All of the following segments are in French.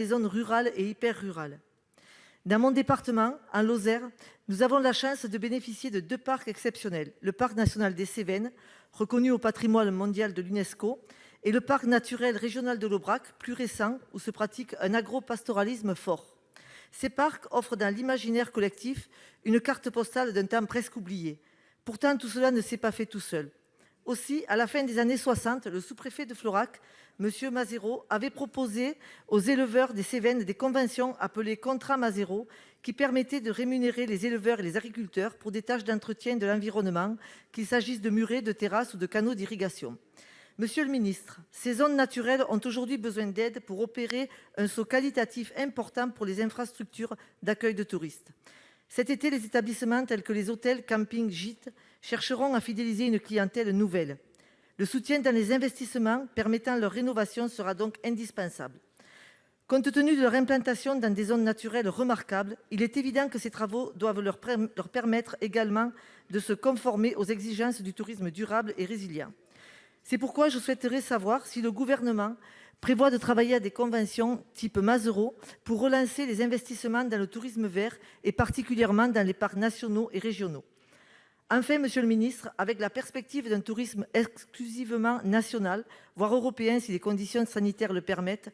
les zones rurales et hyper-rurales. Dans mon département, en Lozère, nous avons la chance de bénéficier de deux parcs exceptionnels : le parc national des Cévennes, reconnu au patrimoine mondial de l'UNESCO, et le parc naturel régional de l'Aubrac, plus récent, où se pratique un agropastoralisme fort. Ces parcs offrent dans l'imaginaire collectif une carte postale d'un temps presque oublié. Pourtant, tout cela ne s'est pas fait tout seul. Aussi, à la fin des années 60, le sous-préfet de Florac, M. Mazero, avait proposé aux éleveurs des Cévennes des conventions appelées contrats Mazero, qui permettaient de rémunérer les éleveurs et les agriculteurs pour des tâches d'entretien de l'environnement, qu'il s'agisse de murets, de terrasses ou de canaux d'irrigation. Monsieur le ministre, ces zones naturelles ont aujourd'hui besoin d'aide pour opérer un saut qualitatif important pour les infrastructures d'accueil de touristes. Cet été, les établissements tels que les hôtels, campings, gîtes chercheront à fidéliser une clientèle nouvelle. Le soutien dans les investissements permettant leur rénovation sera donc indispensable. Compte tenu de leur implantation dans des zones naturelles remarquables, il est évident que ces travaux doivent leur permettre également de se conformer aux exigences du tourisme durable et résilient. C'est pourquoi je souhaiterais savoir si le Gouvernement prévoit de travailler à des conventions type Mazero pour relancer les investissements dans le tourisme vert, et particulièrement dans les parcs nationaux et régionaux. Enfin, monsieur le ministre, avec la perspective d'un tourisme exclusivement national, voire européen si les conditions sanitaires le permettent,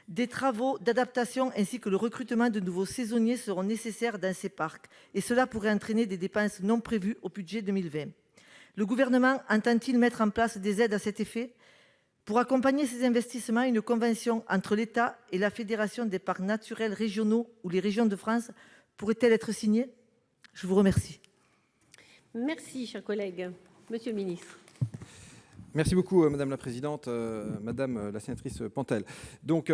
des travaux d'adaptation ainsi que le recrutement de nouveaux saisonniers seront nécessaires dans ces parcs, et cela pourrait entraîner des dépenses non prévues au budget 2020. Le Gouvernement entend-il mettre en place des aides à cet effet ? Pour accompagner ces investissements, une convention entre l'État et la Fédération des parcs naturels régionaux ou les régions de France pourrait-elle être signée ? Je vous remercie. Merci, cher collègue. Monsieur le ministre. Merci beaucoup, Madame la Présidente, Madame la sénatrice Pantel. Donc,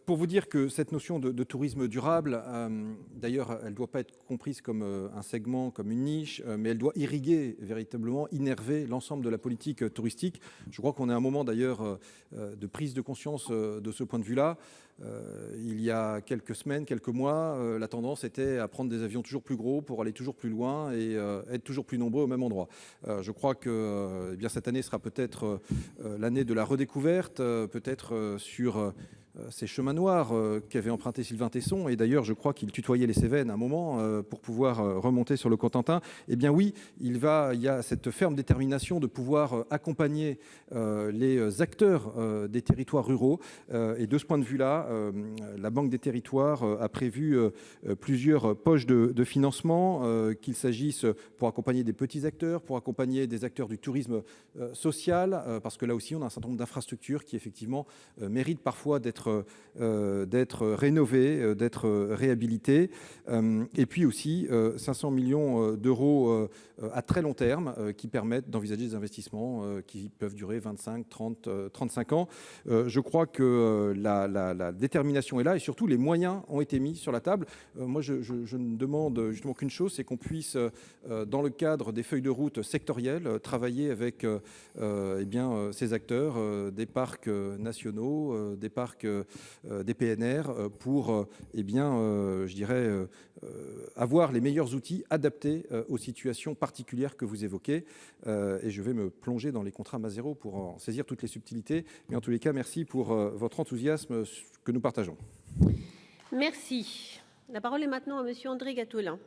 pour vous dire que cette notion de tourisme durable, d'ailleurs, elle ne doit pas être comprise comme un segment, comme une niche, mais elle doit irriguer véritablement, innerver l'ensemble de la politique touristique. Je crois qu'on est à un moment d'ailleurs de prise de conscience de ce point de vue-là. Il y a quelques semaines, quelques mois, la tendance était à prendre des avions toujours plus gros pour aller toujours plus loin et être toujours plus nombreux au même endroit. Je crois que cette année sera peut-être l'année de la redécouverte, peut-être sur ces chemins noirs qu'avait emprunté Sylvain Tesson, et d'ailleurs je crois qu'il tutoyait les Cévennes à un moment pour pouvoir remonter sur le Cotentin. Eh bien oui, il y a cette ferme détermination de pouvoir accompagner les acteurs des territoires ruraux, et de ce point de vue-là, la Banque des territoires a prévu plusieurs poches de financement, qu'il s'agisse pour accompagner des petits acteurs, pour accompagner des acteurs du tourisme social, parce que là aussi on a un certain nombre d'infrastructures qui effectivement méritent parfois d'être rénovées, d'être réhabilitées, et puis aussi 500 millions d'euros à très long terme qui permettent d'envisager des investissements qui peuvent durer 25, 30, 35 ans. Je crois que la détermination est là, et surtout les moyens ont été mis sur la table. Moi je ne demande justement qu'une chose, c'est qu'on puisse dans le cadre des feuilles de route sectorielles travailler avec ces acteurs des parcs nationaux, des parcs des PNR pour avoir les meilleurs outils adaptés aux situations particulières que vous évoquez, et je vais me plonger dans les contrats Mazero pour en saisir toutes les subtilités, mais en tous les cas merci pour votre enthousiasme que nous partageons. Merci. La parole est maintenant à monsieur André Gattolin.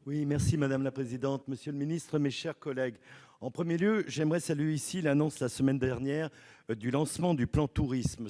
Oui, merci Madame la Présidente, Monsieur le Ministre, mes chers collègues. En premier lieu, j'aimerais saluer ici l'annonce la semaine dernière du lancement du plan tourisme.